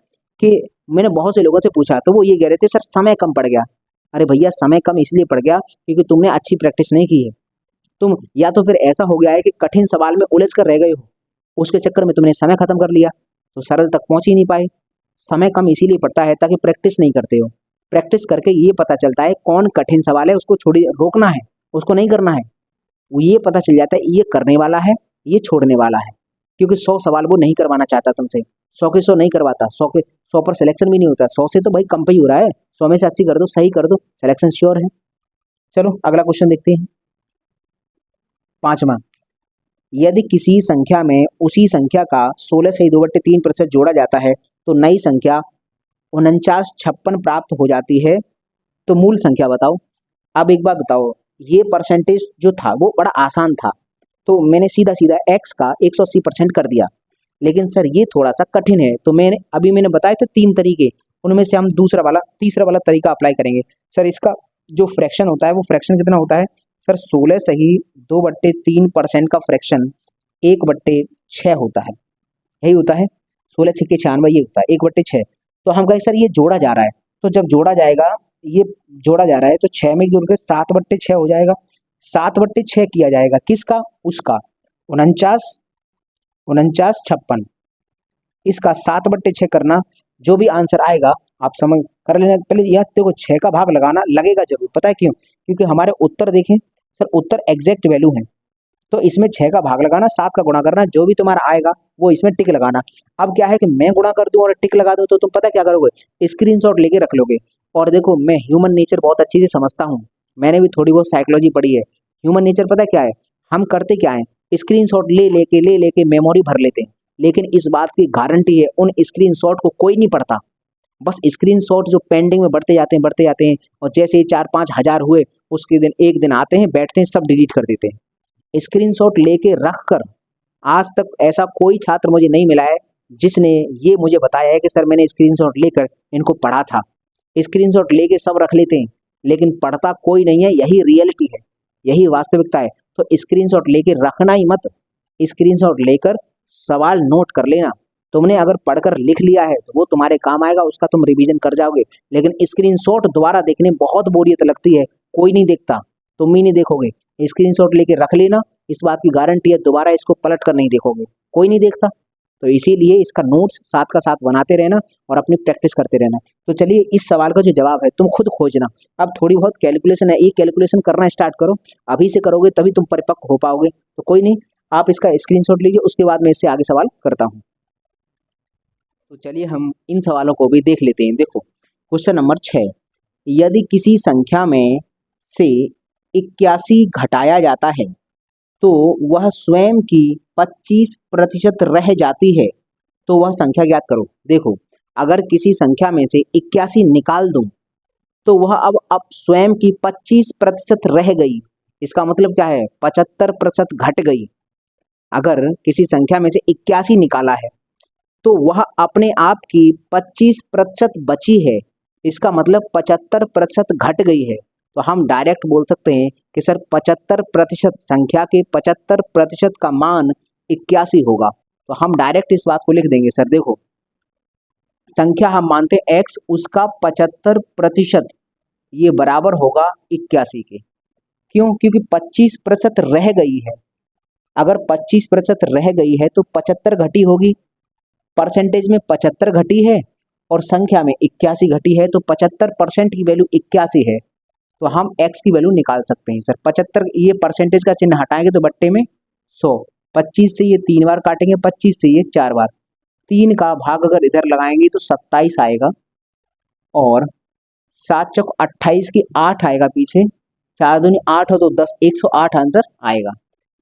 कि मैंने बहुत से लोगों से पूछा तो वो ये कह रहे थे सर समय कम पड़ गया। अरे भैया, समय कम इसलिए पड़ गया क्योंकि तुमने अच्छी प्रैक्टिस नहीं की है, तुम या तो फिर ऐसा हो गया है कि कठिन सवाल में उलझ कर रह गए हो, उसके चक्कर में तुमने समय खत्म कर लिया तो सरल तक पहुंच ही नहीं पाए। समय कम इसीलिए पड़ता है ताकि प्रैक्टिस नहीं करते हो, प्रैक्टिस करके ये पता चलता है कौन कठिन सवाल है उसको छोड़िए, रोकना है, उसको नहीं करना है, वो ये पता चल जाता है ये करने वाला है, ये छोड़ने वाला है, क्योंकि 100 सवाल वो नहीं करवाना चाहता तुमसे, 100 के 100 नहीं करवाता, 100 पर सिलेक्शन भी नहीं होता, 100 से तो भाई कम पे ही हो रहा है, 100 में से 80 कर दो, सही कर दो, सिलेक्शन श्योर है। चलो अगला क्वेश्चन देखते हैं, 5वां, यदि किसी संख्या में उसी संख्या का 16 से 2/3% जोड़ा जाता है तो नई संख्या 4956 प्राप्त हो जाती है, तो मूल संख्या बताओ। अब एक बात बताओ, ये परसेंटेज जो था वो बड़ा आसान था, तो मैंने सीधा सीधा x का 180% कर दिया, लेकिन सर ये थोड़ा सा कठिन है, तो मैंने बताया था 3 तरीके, उनमें से हम तीसरा वाला तरीका अप्लाई करेंगे। सर इसका जो फ्रैक्शन होता है वो फ्रैक्शन कितना होता है सर, 16 सही 2/3% का फ्रैक्शन 1/6 होता है, यही होता है, 16 छक्के 96 ये होता है 1/6। तो हम कहें सर ये जोड़ा जा रहा है, तो जब जोड़ा जाएगा, ये जोड़ा जा रहा है तो 6 में जोड़ के 7/6 हो जाएगा, 7/6 किया जाएगा किसका, उसका 49 56, इसका 7/6 करना, जो भी आंसर आएगा आप समझ कर लेना। पहले यह देखो 6 का भाग लगाना लगेगा जरूर, पता है क्यों, क्योंकि हमारे उत्तर देखें सर, उत्तर एग्जैक्ट वैल्यू है, तो इसमें 6 का भाग लगाना, 7 का गुणा करना, जो भी तुम्हारा आएगा वो इसमें टिक लगाना। अब क्या है कि मैं गुणा कर दूं और टिक लगा दूं तो तुम पता क्या करोगे, स्क्रीनशॉट लेके रख लोगे। और देखो मैं ह्यूमन नेचर बहुत अच्छे से समझता हूँ, मैंने भी थोड़ी बहुत साइकोलॉजी पढ़ी है। ह्यूमन नेचर पता क्या है, हम करते क्या है, स्क्रीनशॉट ले लेके मेमोरी भर लेते हैं, लेकिन इस बात की गारंटी है उन स्क्रीनशॉट को कोई नहीं पढ़ता, बस स्क्रीनशॉट जो पेंडिंग में बढ़ते जाते हैं, और जैसे ही 4-5 हजार हुए उसके दिन एक दिन आते हैं, बैठते हैं, सब डिलीट कर देते हैं। स्क्रीनशॉट लेके रख कर आज तक ऐसा कोई छात्र मुझे नहीं मिला है जिसने ये मुझे बताया है कि सर मैंने स्क्रीनशॉट लेकर इनको पढ़ा था। स्क्रीनशॉट लेके सब रख लेते हैं लेकिन पढ़ता कोई नहीं है, यही रियलिटी है, यही वास्तविकता है। तो स्क्रीनशॉट लेके रखना ही मत, स्क्रीनशॉट लेकर सवाल नोट कर लेना। तुमने अगर पढ़कर लिख लिया है तो वो तुम्हारे काम आएगा, उसका तुम रिवीजन कर जाओगे, लेकिन स्क्रीनशॉट दोबारा देखने बहुत बोरियत लगती है, कोई नहीं देखता, तुम ही नहीं देखोगे। स्क्रीनशॉट लेके रख लेना, इस बात की गारंटी है दोबारा इसको पलट कर नहीं देखोगे, कोई नहीं देखता। तो इसीलिए इसका नोट्स साथ का साथ बनाते रहना और अपनी प्रैक्टिस करते रहना। तो चलिए इस सवाल का जो जवाब है तुम खुद खोजना। अब थोड़ी बहुत कैलकुलेशन है, ये कैलकुलेशन करना स्टार्ट करो, अभी से करोगे तभी तुम परिपक्व हो पाओगे। तो कोई नहीं, आप इसका स्क्रीनशॉट लीजिए, उसके बाद मैं इससे आगे सवाल करता हूँ। तो चलिए हम इन सवालों को भी देख लेते हैं। देखो क्वेश्चन नंबर 6, यदि किसी संख्या में से 81 घटाया जाता है तो वह स्वयं की 25% रह जाती है, तो वह संख्या ज्ञात करो। देखो, अगर किसी संख्या में से 81 निकाल दूं तो वह अब स्वयं की 25% रह गई। इसका मतलब क्या है? 75% घट गई। अगर किसी संख्या में से 81 निकाला है तो वह अपने आप की 25% बची है, इसका मतलब 75% घट गई है। तो हम डायरेक्ट बोल सकते हैं कि सर 75%, संख्या के 75% का मान 81 होगा। तो हम डायरेक्ट इस बात को लिख देंगे। सर देखो, संख्या हम मानते हैं x, उसका 75% ये बराबर होगा 81 के। क्यों? क्योंकि 25% रह गई है। अगर 25% रह गई है तो 75 घटी होगी, परसेंटेज में 75 घटी है और संख्या में 81 घटी है, तो 75% की वैल्यू 81 है। तो हम x की वैल्यू निकाल सकते हैं। सर 75, ये परसेंटेज का चिन्ह हटाएंगे तो बट्टे में 100, 25 से ये 3 बार काटेंगे, 25 से ये 4 बार, 3 का भाग अगर इधर लगाएंगे तो 27 आएगा, और 7 चौक 28 की 8 आएगा पीछे, 4 दूनी 8 हो तो 10, 108 आंसर आएगा।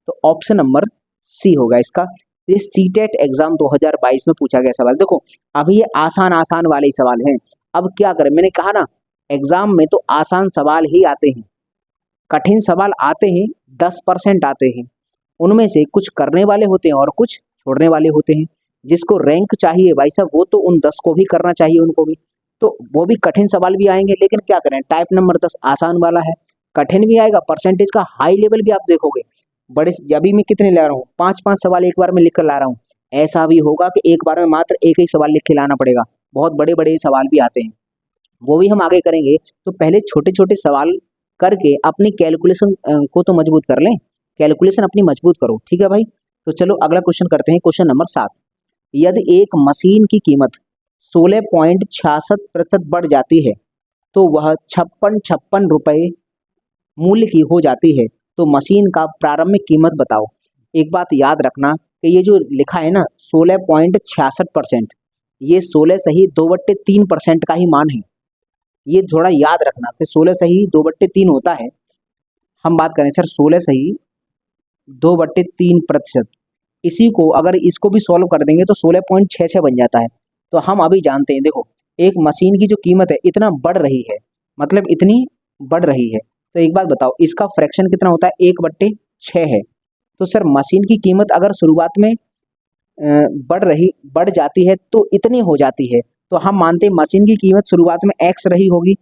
तो ऑप्शन नंबर सी होगा इसका। ये सीटेट एग्जाम 2022 में पूछा गया सवाल। देखो, अभी ये आसान आसान वाले ही सवाल हैं। अब क्या करें, मैंने कहा ना एग्जाम में तो आसान सवाल ही आते हैं, कठिन सवाल आते हैं 10% आते हैं। उनमें से कुछ करने वाले होते हैं और कुछ छोड़ने वाले होते हैं। जिसको रैंक चाहिए भाई साहब, वो तो उन 10 को भी करना चाहिए, उनको भी। तो वो भी कठिन सवाल भी आएंगे, लेकिन क्या करें, टाइप नंबर 10 आसान वाला है, कठिन भी आएगा, परसेंटेज का हाई लेवल भी आप देखोगे। बड़े, अभी मैं कितने ला रहा हूँ, 5-5 सवाल एक बार में लिख कर ला रहा हूँ। ऐसा भी होगा कि एक बार में मात्र एक ही सवाल लिख के लाना पड़ेगा। बहुत बड़े बड़े सवाल भी आते हैं, वो भी हम आगे करेंगे। तो पहले छोटे छोटे सवाल करके अपनी कैलकुलेशन को तो मजबूत कर लें, कैलकुलेशन अपनी मजबूत करो, ठीक है भाई। तो चलो अगला क्वेश्चन करते हैं, क्वेश्चन नंबर 7। यदि एक मशीन की कीमत 16.66% बढ़ जाती है तो वह 56 रुपये मूल्य की हो जाती है, तो मशीन का प्रारंभिक कीमत बताओ। एक बात याद रखना कि ये जो लिखा है ना 16.66%, ये 16 सही 2/3% का ही मान है। ये थोड़ा याद रखना कि 16 सही 2/3 होता है। हम बात करें सर 16 सही 2/3%, इसी को अगर इसको भी सॉल्व कर देंगे तो 16.66 बन जाता है। तो हम अभी जानते हैं, देखो एक मशीन की जो कीमत है इतना बढ़ रही है, मतलब इतनी बढ़ रही है, तो एक बात बताओ इसका फ्रैक्शन कितना होता है, 1/6 है। तो सर मशीन की कीमत अगर शुरुआत में बढ़ जाती है तो इतनी हो जाती है, तो हम मानते हैं मशीन की कीमत शुरुआत में x रही होगी,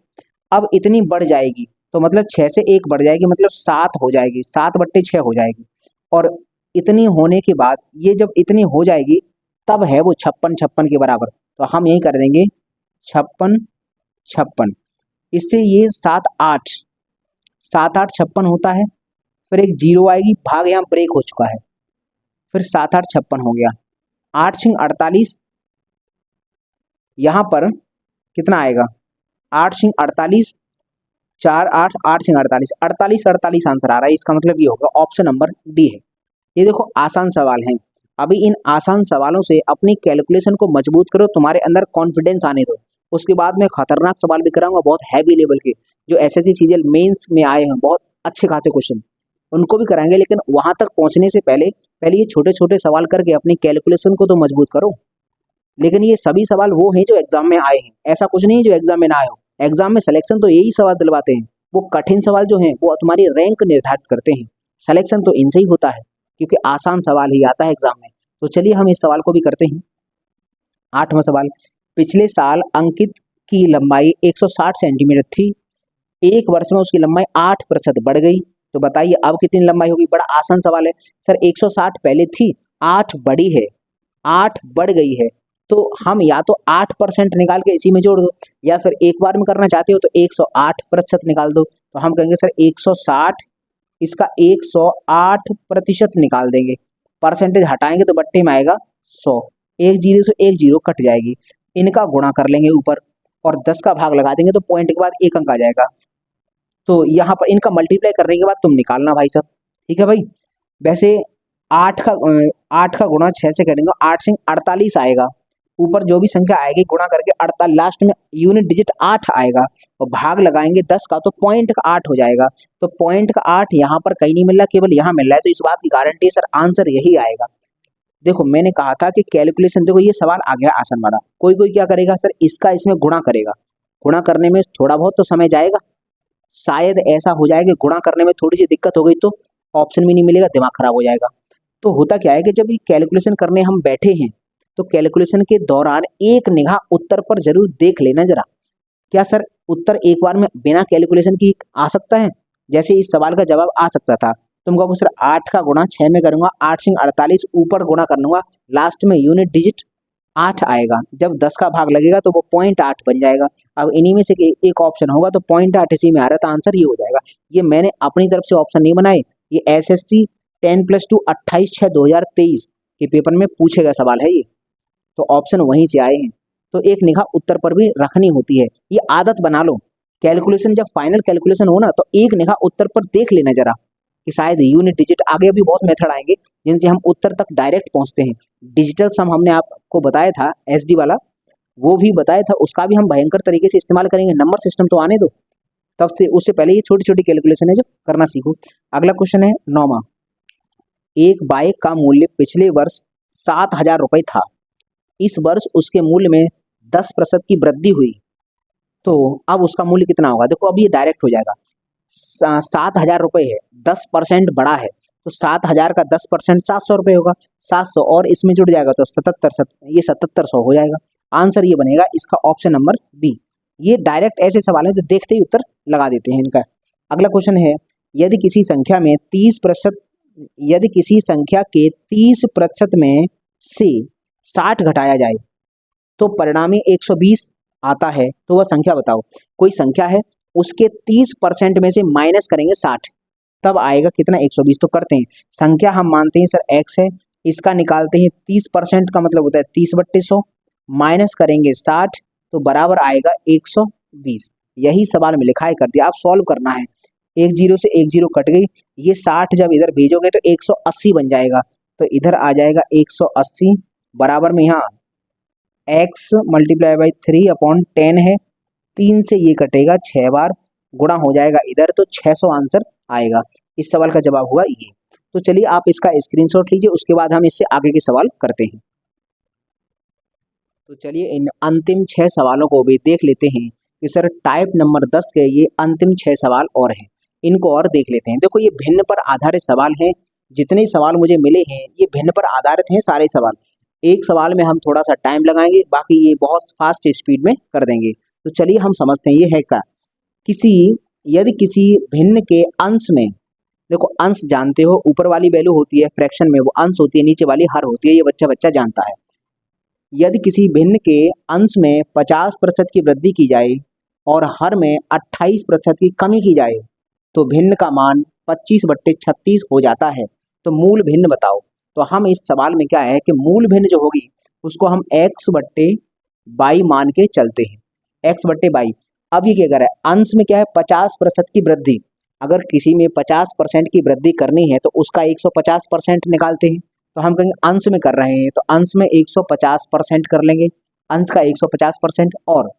अब इतनी बढ़ जाएगी, तो मतलब 6 से 1 बढ़ जाएगी, मतलब 7 हो जाएगी, 7/6 हो जाएगी। और इतनी होने के बाद ये जब इतनी हो जाएगी तब है वो 56 के बराबर। तो हम यही कर देंगे 56, इससे ये 7-8 56 होता है, फिर एक जीरो आएगी, भाग यहाँ ब्रेक हो चुका है, फिर 7-8 56 हो गया, 8×6 48, यहाँ पर कितना आएगा, 8×6 48, 4 8 8×6 48, 48 आंसर आ रहा है। इसका मतलब ये होगा ऑप्शन नंबर डी है। ये देखो आसान सवाल हैं, अभी इन आसान सवालों से अपनी कैलकुलेशन को मजबूत करो, तुम्हारे अंदर कॉन्फिडेंस आने दो। उसके बाद मैं खतरनाक सवाल भी कराऊंगा, बहुत हैवी लेवल के, जो एसएससी सीजीएल मेंस में आए हैं, बहुत अच्छे खासे क्वेश्चन, उनको भी कराएंगे। लेकिन वहां तक पहुंचने से पहले पहले ये छोटे छोटे सवाल करके अपनी कैलकुलेशन को तो मजबूत करो। लेकिन ये सभी सवाल वो हैं जो एग्जाम में आए हैं, ऐसा कुछ नहीं है जो एग्जाम में ना आए हो। एग्जाम में सिलेक्शन तो यही सवाल दिलवाते हैं, वो कठिन सवाल जो हैं वो तुम्हारी रैंक निर्धारित करते हैं। सिलेक्शन तो इनसे ही होता है, क्योंकि आसान सवाल ही आता है एग्जाम में। तो चलिए हम इस सवाल को भी करते हैं। 8वां सवाल, पिछले साल अंकित की लंबाई 160 सेंटीमीटर थी, एक वर्ष में उसकी लंबाई 8% बढ़ गई, तो बताइए अब कितनी लंबाई होगी। बड़ा आसान सवाल है सर, 160 पहले थी, 8 बढ़ी है, 8 बढ़ गई है, तो हम या तो 8% निकाल के इसी में जोड़ दो, या फिर एक बार में करना चाहते हो तो 108% निकाल दो। तो हम कहेंगे सर 160, इसका 108% निकाल देंगे, परसेंटेज हटाएंगे तो बट्टे में आएगा 100, एक जीरो से एक जीरो कट जाएगी, इनका गुणा कर लेंगे ऊपर और 10 का भाग लगा देंगे, तो पॉइंट के बाद एक अंक आ जाएगा। तो यहाँ पर इनका मल्टीप्लाई करने के बाद तुम निकालना भाई साहब, ठीक है भाई। वैसे 8 का गुणा 6 से करेंगे, 8×6 48 आएगा, ऊपर जो भी संख्या आएगी गुणा करके 48, लास्ट में यूनिट डिजिट 8 आएगा और भाग लगाएंगे 10 का तो पॉइंट का 8 हो जाएगा। तो पॉइंट का 8 यहाँ पर कहीं नहीं मिल रहा, केवल यहाँ मिल रहा है, तो इस बात की गारंटी है सर आंसर यही आएगा। देखो मैंने कहा था कि कैलकुलेशन, देखो ये सवाल आ गया आसान वाला। कोई कोई क्या करेगा सर, इसका इसमें गुणा करेगा, गुणा करने में थोड़ा बहुत तो समय जाएगा, शायद ऐसा हो जाए कि गुणा करने में थोड़ी सी दिक्कत हो गई तो ऑप्शन भी नहीं मिलेगा, दिमाग खराब हो जाएगा। तो होता क्या है कि जब ये कैलकुलेशन करने हम बैठे हैं तो कैलकुलेशन के दौरान एक निगाह उत्तर पर जरूर देख लेना जरा। क्या सर उत्तर एक बार में बिना कैलकुलेशन की आ सकता है? जैसे इस सवाल का जवाब आ सकता था, तुम कहोगे सर 8 का गुणा 6 में करूंगा, 8 सिंह 48, ऊपर गुणा कर लूंगा, लास्ट में यूनिट डिजिट 8 आएगा, जब 10 का भाग लगेगा तो वो पॉइंट 8 बन जाएगा। अब इन्हीं में से एक ऑप्शन होगा तो पॉइंट 8 इसी में आ रहा था, आंसर ये हो जाएगा। ये मैंने अपनी तरफ से ऑप्शन नहीं बनाए, ये SSC 10+2 28/6/2023 के पेपर में पूछे गए सवाल है ये, तो ऑप्शन वहीं से आए हैं। तो एक निगाह उत्तर पर भी रखनी होती है, ये आदत बना लो। कैलकुलेशन जब फाइनल कैलकुलेशन हो ना तो एक निगाह उत्तर पर देख लेना जरा कि शायद यूनिट डिजिट, आगे अभी बहुत मेथड आएंगे जिनसे हम उत्तर तक डायरेक्ट पहुंचते हैं। डिजिटल सम हमने आपको बताया था, SD वाला वो भी बताया था, उसका भी हम भयंकर तरीके से इस्तेमाल करेंगे। नंबर सिस्टम तो आने दो, तब से उससे पहले ये छोटी छोटी कैलकुलेशन है जो करना सीखो। अगला क्वेश्चन है 9वां। एक बाइक का मूल्य पिछले वर्ष 7,000 रुपये था, इस वर्ष उसके मूल्य में 10% की वृद्धि हुई, तो अब उसका मूल्य कितना होगा? देखो अब ये डायरेक्ट हो जाएगा, 7,000 रुपये है, 10% बढ़ा है, तो 7,000 का 10% 700 रुपये होगा, 700 और इसमें जुड़ जाएगा तो 77, ये 7700 हो जाएगा। आंसर ये बनेगा इसका ऑप्शन नंबर बी। ये डायरेक्ट ऐसे सवाल है जो देखते ही उत्तर लगा देते हैं इनका। अगला क्वेश्चन है, यदि किसी संख्या में 30%, यदि किसी संख्या के 30% में से 60 घटाया जाए तो परिणामी 120 आता है, तो वह संख्या बताओ। कोई संख्या है, उसके 30% में से माइनस करेंगे 60, तब आएगा कितना? 120। तो करते हैं, संख्या हम मानते हैं सर x है, इसका निकालते हैं 30% का मतलब होता है 30/100, माइनस करेंगे 60 तो बराबर आएगा 120। यही सवाल में लिखा है, कर दिया। आप सॉल्व करना है, एक जीरो से एक जीरो कट गई, ये 60 जब इधर भेजोगे तो 180 बन जाएगा, तो इधर आ जाएगा 180 बराबर में यहाँ x × 3/10 है, 3 से ये कटेगा 6 बार, गुणा हो जाएगा इधर तो 600 आंसर आएगा। इस सवाल का जवाब हुआ ये। तो चलिए आप इसका स्क्रीनशॉट लीजिए, उसके बाद हम इससे आगे के सवाल करते हैं। तो चलिए इन अंतिम 6 सवालों को भी देख लेते हैं कि सर टाइप नंबर 10 के ये अंतिम 6 सवाल और हैं, इनको और देख लेते हैं। देखो ये भिन्न पर आधारित सवाल हैं, जितने सवाल मुझे मिले हैं ये भिन्न पर आधारित हैं सारे सवाल। एक सवाल में हम थोड़ा सा टाइम लगाएंगे, बाकी ये बहुत फास्ट स्पीड में कर देंगे। तो चलिए हम समझते हैं ये है क्या। यदि किसी भिन्न के अंश में, देखो अंश जानते हो, ऊपर वाली वैल्यू होती है फ्रैक्शन में वो अंश होती है, नीचे वाली हर होती है, ये बच्चा बच्चा जानता है। यदि किसी भिन्न के अंश में 50% की वृद्धि की जाए और हर में 28% की कमी की जाए तो भिन्न का मान 25/36 हो जाता है, तो मूल भिन्न बताओ। तो हम इस सवाल में क्या है कि मूल भिन्न जो होगी उसको हम x/y मान के चलते हैं, x/y। अब ये क्या कर रहा है, अंश में क्या है 50% की वृद्धि, अगर किसी में 50% की वृद्धि करनी है तो उसका 150% निकालते हैं, तो हम कहेंगे अंश में कर रहे हैं तो अंश में 150% कर लेंगे, अंश का 150%, और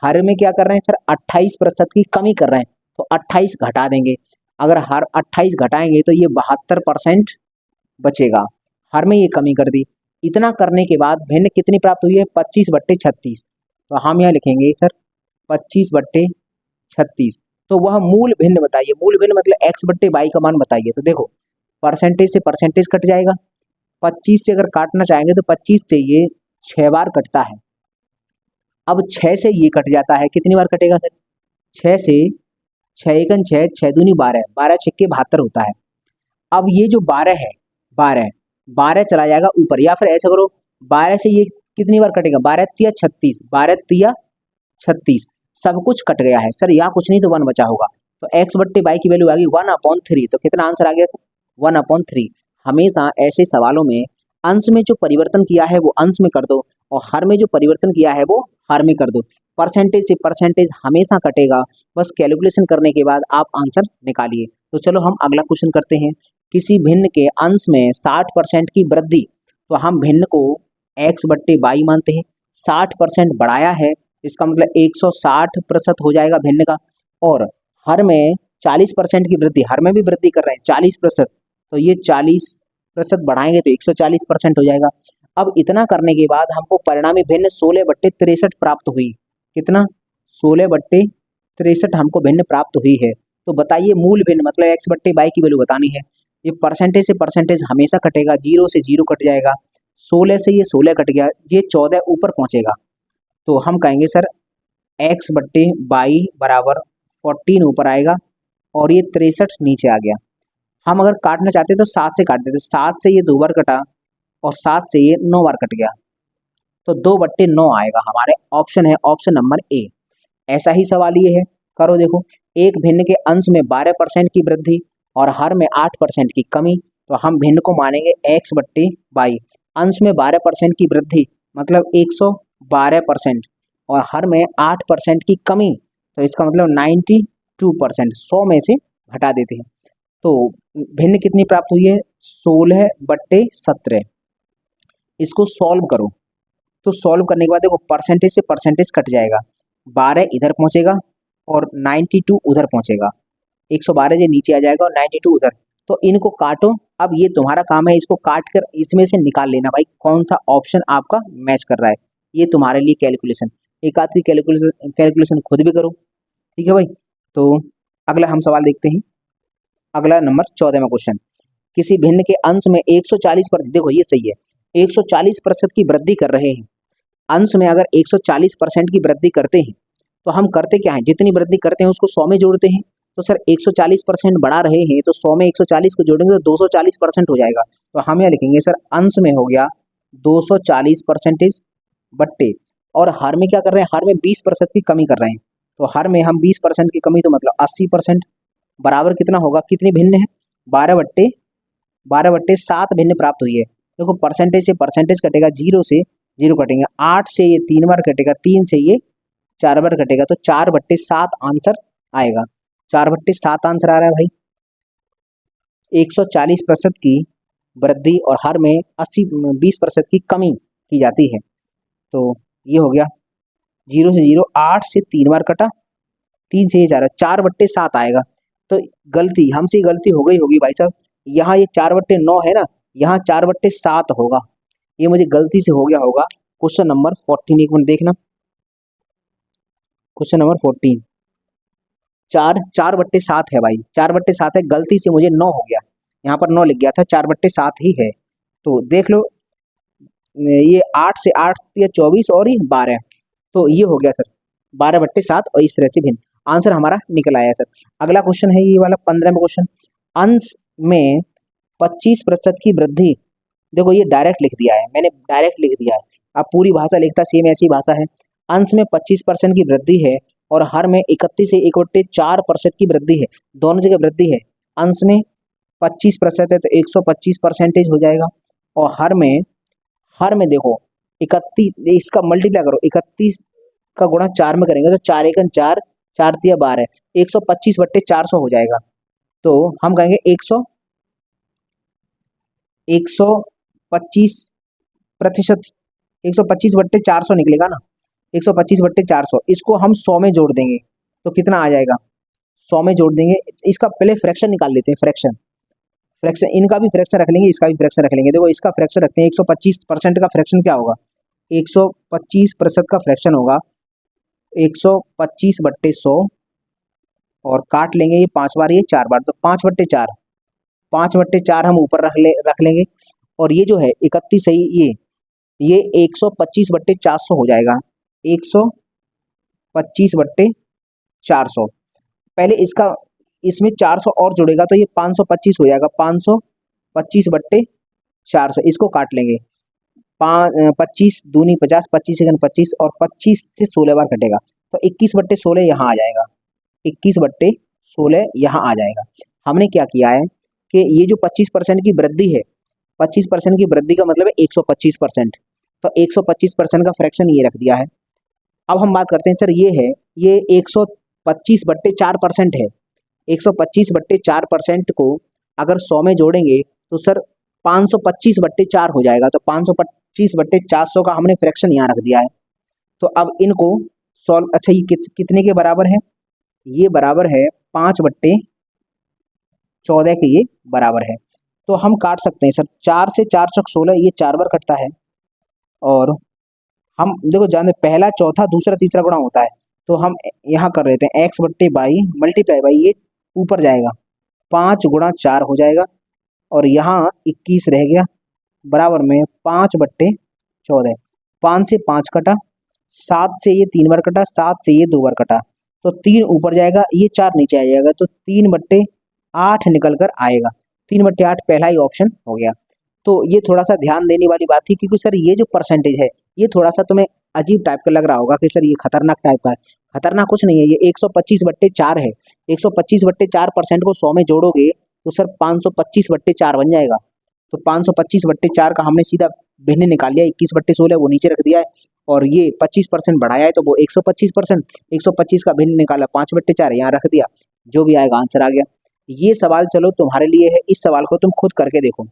हर में क्या कर रहे हैं सर 28% की कमी कर रहे हैं तो 28 घटा देंगे, अगर हर 28 घटाएंगे तो ये 72% बचेगा, हर में ये कमी कर दी। इतना करने के बाद भिन्न कितनी प्राप्त हुई है? 25/36, तो हम यहाँ लिखेंगे सर 25/36। तो वह मूल भिन्न बताइए, मूल भिन्न मतलब x/y का मान बताइए। तो देखो परसेंटेज से परसेंटेज कट जाएगा, 25 से अगर काटना चाहेंगे तो 25 से ये 6 बार कटता है, अब 6 से ये कट जाता है, कितनी बार कटेगा सर? 6 से 6 एकन 6, 6 दूनी 12, 12 छक्के 72 होता है। अब ये जो 12 है, 12 चला जाएगा ऊपर, या फिर ऐसा करो 12 से ये कितनी बार कटेगा? 12 तिया 36, 12 तिया 36, सब कुछ कट गया है सर, यहाँ कुछ नहीं तो 1 बचा होगा, तो x/y की वैल्यू आ गई 1/3। तो कितना आंसर आ गया सर? 1/3। हमेशा ऐसे सवालों में अंश में जो परिवर्तन किया है वो अंश में कर दो और हर में जो परिवर्तन किया है वो हर में कर दो, परसेंटेज से परसेंटेज हमेशा कटेगा, बस कैलकुलेशन करने के बाद आप आंसर निकालिए। तो चलो हम अगला क्वेश्चन करते हैं। किसी भिन्न के अंश में 60% की वृद्धि, तो हम भिन्न को x/y मानते हैं, 60% बढ़ाया है, इसका मतलब 160% हो जाएगा भिन्न का। और हर में 40% की वृद्धि, हर में भी वृद्धि कर रहे हैं 40%, तो ये 40% बढ़ाएंगे तो 140% हो जाएगा। अब इतना करने के बाद हमको परिणामी भिन्न 16/63 प्राप्त हुई। कितना? 16/63 हमको भिन्न प्राप्त हुई है। तो बताइए मूल भिन्न मतलब x/y की वैल्यू बतानी है। ये परसेंटेज से परसेंटेज हमेशा कटेगा, 0 से 0 कट जाएगा, 16 से ये 16 कट गया, ये 14 ऊपर पहुंचेगा। तो हम कहेंगे सर x/y बराबर 14 ऊपर आएगा और ये 63 नीचे आ गया। हम अगर काटना चाहते तो 7 से काट देते, 7 से ये 2 बार कटा और 7 से ये 9 बार कट गया, तो 2/9 आएगा। हमारे ऑप्शन है ऑप्शन नंबर ए। ऐसा ही सवाल ये है, करो देखो, एक भिन्न के अंश में 12% की वृद्धि और हर में 8% की कमी, तो हम भिन्न को मानेंगे x/y। अंश में 12% की वृद्धि मतलब 112% और हर में 8% की कमी, तो इसका मतलब 92%, 100 में से घटा देते हैं। तो भिन्न कितनी प्राप्त हुई है? 16/17। इसको सॉल्व करो, तो सॉल्व करने के बाद देखो परसेंटेज से परसेंटेज कट जाएगा, 12 इधर पहुंचेगा और 92 उधर पहुंचेगा, 112 जो नीचे आ जाएगा और 92 उधर। तो इनको काटो। अब ये तुम्हारा काम है, इसको काट कर इसमें से निकाल लेना भाई कौन सा ऑप्शन आपका मैच कर रहा है। ये तुम्हारे लिए कैलकुलेशन, एक आध की कैलकुलेशन खुद भी करो, ठीक है भाई। तो अगला हम सवाल देखते हैं। अगला नंबर 14वां क्वेश्चन, किसी भिन्न के अंश में 140%, देखो ये सही है, 140% की वृद्धि कर रहे हैं। अंश में अगर 140% की वृद्धि करते हैं तो हम करते क्या है, जितनी वृद्धि करते हैं उसको 100 में जोड़ते हैं। तो सर 140% बढ़ा रहे हैं तो 100 में 140 को जोड़ेंगे तो 240% हो जाएगा। तो हम यह लिखेंगे सर अंश में हो गया 240% बट्टे, और हर में क्या कर रहे हैं, हर में 20% की कमी कर रहे हैं। तो हर में हम 20% की कमी, तो मतलब 80% बराबर कितना होगा, कितनी भिन्न है, 12/7 भिन्न प्राप्त हुई है। देखो परसेंटेज से परसेंटेज कटेगा, 0 से 0 कटेंगे, 8 से ये 3 बार कटेगा, 3 से ये 4 बार कटेगा, तो 4/7 आंसर आएगा। 4/7 आंसर आ रहा है भाई। 140% की वृद्धि और हर में 20% की कमी की जाती है। तो ये हो गया 0 से 0, 8 से 3 बार कटा, 3 से ये 4/7 आएगा। तो गलती हमसे गलती हो गई होगी भाई साहब, यहाँ ये 4/9 है ना, यहाँ 4/7 होगा, ये मुझे गलती से हो गया होगा। क्वेश्चन नंबर 14, एक मिनट देखना, क्वेश्चन नंबर 14, 4/7 है भाई, 4/7 है, गलती से मुझे 9 हो गया, यहाँ पर 9 लिख गया था, 4/7 ही है। तो देख लो, ये 8 से 8 या 24 और ये 12, तो ये हो गया सर 12/7 और इस तरह से भिन्न आंसर हमारा निकल आया सर। अगला क्वेश्चन है ये वाला 15वां क्वेश्चन, अंश में 25% की वृद्धि, देखो ये डायरेक्ट लिख दिया है, मैंने डायरेक्ट लिख दिया है, अब पूरी भाषा लिखता सेम ऐसी भाषा है। अंश में 25% की वृद्धि है और हर में 31 से 1/4% की वृद्धि है, दोनों जगह वृद्धि है। अंश में 25% है तो 125% हो जाएगा, और हर में देखो 31, इसका मल्टीप्लाई करो, 31 का गुणा 4 में करेंगे तो 4 × 4, 4 × 12, 125/400 हो जाएगा। तो हम कहेंगे 125%, 125/400 निकलेगा ना, 125/400, इसको हम 100 में जोड़ देंगे तो कितना आ जाएगा, 100 में जोड़ देंगे। इसका पहले फ्रैक्शन निकाल लेते हैं, फ्रैक्शन इनका भी फ्रैक्शन रख लेंगे, इसका भी फ्रैक्शन रख लेंगे। देखो इसका फ्रैक्शन रखते हैं, 125% का फ्रैक्शन क्या होगा, 125% का फ्रैक्शन होगा 125/100, और काट लेंगे ये 5 बार, ये 4 बार, तो 5/4, 5/4 हम ऊपर रख लेंगे, और ये जो है 31 है, ये 125/400 हो जाएगा, 125/400। पहले इसमें 400 और जुड़ेगा तो ये 525 हो जाएगा, 525/400, इसको काट लेंगे, 25 दूनी 50, 25 × 25, और 25 से 16 बार कटेगा तो 21/16 यहाँ आ जाएगा, 21/16 यहाँ आ जाएगा। हमने क्या किया है कि ये जो 25% की वृद्धि है, 25% की वृद्धि का मतलब है 125%, तो 125% का फ्रैक्शन ये रख दिया है। अब हम बात करते हैं सर, ये 125/4% है, 125/4% को अगर 100 में जोड़ेंगे तो सर 525/4 हो जाएगा, तो 525/400 का हमने फ्रैक्शन यहाँ रख दिया है, तो अब इनको सॉल्व, अच्छा ये कितने के बराबर है, ये बराबर है 5/14 के ये बराबर है। तो हम काट सकते हैं सर, 4 से 4 चौक 16, ये 4 बार कटता है। और हम देखो जानते पहला चौथा दूसरा तीसरा गुणा होता है, तो हम यहाँ कर लेते हैं x/22 मल्टीप्लाई बाई ये ऊपर जाएगा 5 गुणा 4 हो जाएगा, और यहाँ 21 रह गया बराबर में 5/14। 5 से 5 कटा, 7 से ये 3 बार कटा, 7 से ये 2 बार कटा, तो 3 ऊपर जाएगा, ये 4 नीचे आ जाएगा, तो 3/8 निकल कर आएगा। 3/8 पहला ही ऑप्शन हो गया। तो ये थोड़ा सा ध्यान देने वाली बात थी, क्योंकि सर ये जो परसेंटेज है ये थोड़ा सा तुम्हें अजीब टाइप का लग रहा होगा कि सर ये खतरनाक टाइप का है। खतरनाक कुछ नहीं है, ये 125/4 है। 125/4% को 100 में जोड़ोगे तो सर 525/4 बन जाएगा। तो 525/4 का हमने सीधा भिन्न निकाल लिया, 21/16 वो नीचे रख दिया है, और ये 25% बढ़ाया है तो वो 125%, 125 का भिन्न निकाला 5/4 यहाँ रख दिया, जो भी आएगा आंसर आ गया। ये सवाल चलो तुम्हारे लिए है, इस सवाल को तुम खुद करके देखो।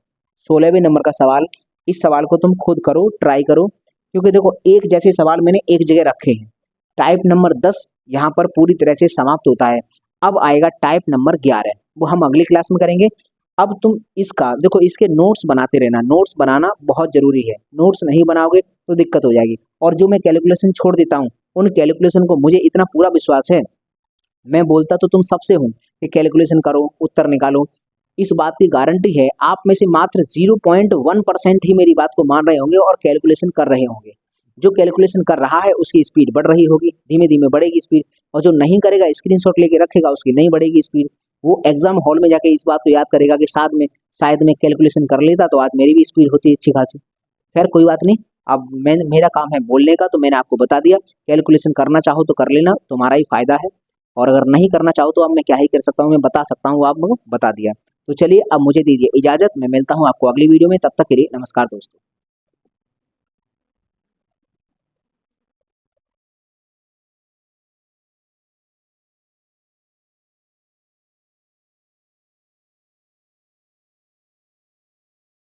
16वें नंबर का सवाल, इस सवाल को तुम खुद करो, ट्राई करो, क्योंकि देखो एक जैसे सवाल मैंने एक जगह रखे हैं। टाइप नंबर 10 यहाँ पर पूरी तरह से समाप्त होता है। अब आएगा टाइप नंबर 11, वो हम अगली क्लास में करेंगे। अब तुम इसका देखो, इसके नोट्स बनाते रहना, नोट्स बनाना बहुत जरूरी है। नोट्स नहीं बनाओगे तो दिक्कत हो जाएगी। और जो मैं कैलकुलेशन छोड़ देता हूँ, उन कैलकुलेशन को मुझे इतना पूरा विश्वास है, मैं बोलता तो तुम सबसे हूँ कि कैलकुलेशन करो, उत्तर निकालो। इस बात की गारंटी है आप में से मात्र 0.1% ही मेरी बात को मान रहे होंगे और कैलकुलेशन कर रहे होंगे। जो कैलकुलेशन कर रहा है उसकी स्पीड बढ़ रही होगी, धीमे धीमे बढ़ेगी स्पीड, और जो नहीं करेगा, स्क्रीनशॉट लेके रखेगा, उसकी नहीं बढ़ेगी स्पीड। वो एग्जाम हॉल में जाके इस बात को याद करेगा कि शायद मैं कैलकुलेशन कर लेता तो आज मेरी भी स्पीड होती अच्छी खासी। खैर कोई बात नहीं, अब मेरा काम है बोलने का, तो मैंने आपको बता दिया। कैलकुलेशन करना चाहो तो कर लेना, तुम्हारा ही फायदा है, और अगर नहीं करना चाहो तो अब मैं क्या ही कर सकता हूँ, मैं बता सकता हूँ, आपको बता दिया। तो चलिए अब मुझे दीजिए इजाजत, मैं मिलता हूँ आपको अगली वीडियो में, तब तक के लिए नमस्कार दोस्तों।